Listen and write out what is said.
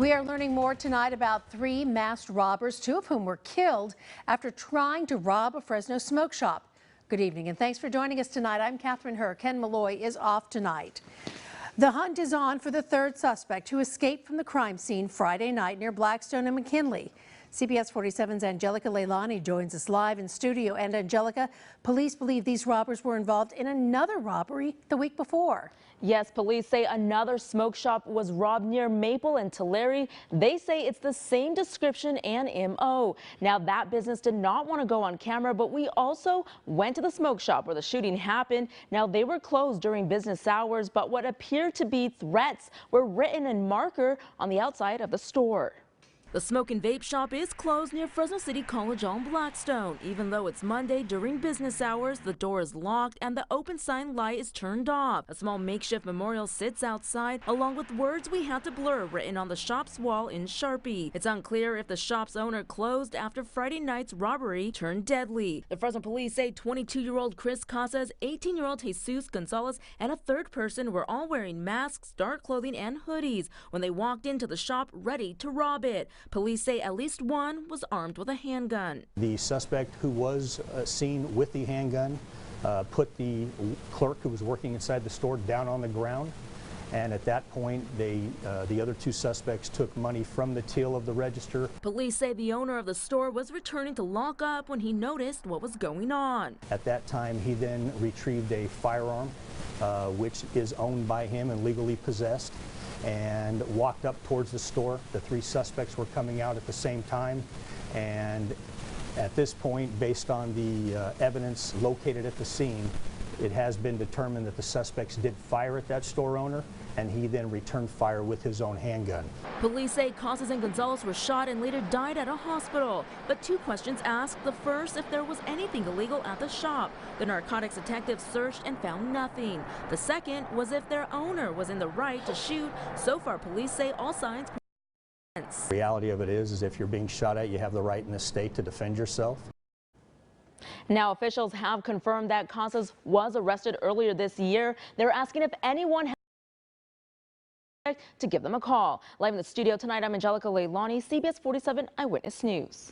We are learning more tonight about three masked robbers, two of whom were killed after trying to rob a Fresno smoke shop. Good evening and thanks for joining us tonight. I'm Catherine Herr. Ken Malloy is off tonight. The hunt is on for the third suspect who escaped from the crime scene Friday night near Blackstone and McKinley. CBS 47's Angelica Leilani joins us live in studio. And Angelica, police believe these robbers were involved in another robbery the week before. Yes, police say another smoke shop was robbed near Maple and Tulare. They say it's the same description and MO. Now, that business did not want to go on camera, but we also went to the smoke shop where the shooting happened. Now, they were closed during business hours, but what appeared to be threats were written in marker on the outside of the store. The smoke and vape shop is closed near Fresno City College on Blackstone. Even though it's Monday during business hours, the door is locked and the open sign light is turned off. A small makeshift memorial sits outside, along with words we had to blur written on the shop's wall in Sharpie. It's unclear if the shop's owner closed after Friday night's robbery turned deadly. The Fresno police say 22-year-old Chris Casas, 18-year-old Jesus Gonzalez, and a third person were all wearing masks, dark clothing, and hoodies when they walked into the shop ready to rob it. Police say at least one was armed with a handgun. The suspect who was seen with the handgun put the clerk who was working inside the store down on the ground, and at that point the other two suspects took money from the till of the register. Police say the owner of the store was returning to lock up when he noticed what was going on. At that time he then retrieved a firearm which is owned by him and legally possessed, and walked up towards the store. The three suspects were coming out at the same time, and at this point, based on the evidence located at the scene, it has been determined that the suspects did fire at that store owner, and he then returned fire with his own handgun. Police say Casas and Gonzalez were shot and later died at a hospital. But two questions asked. The first, if there was anything illegal at the shop. The narcotics detectives searched and found nothing. The second was if their owner was in the right to shoot. So far, police say all signs point to defense. The reality of it is if you're being shot at, you have the right in this state to defend yourself. Now, officials have confirmed that Casas was arrested earlier this year. They're asking if anyone has to give them a call. Live in the studio tonight, I'm Angelica Leilani, CBS 47 Eyewitness News.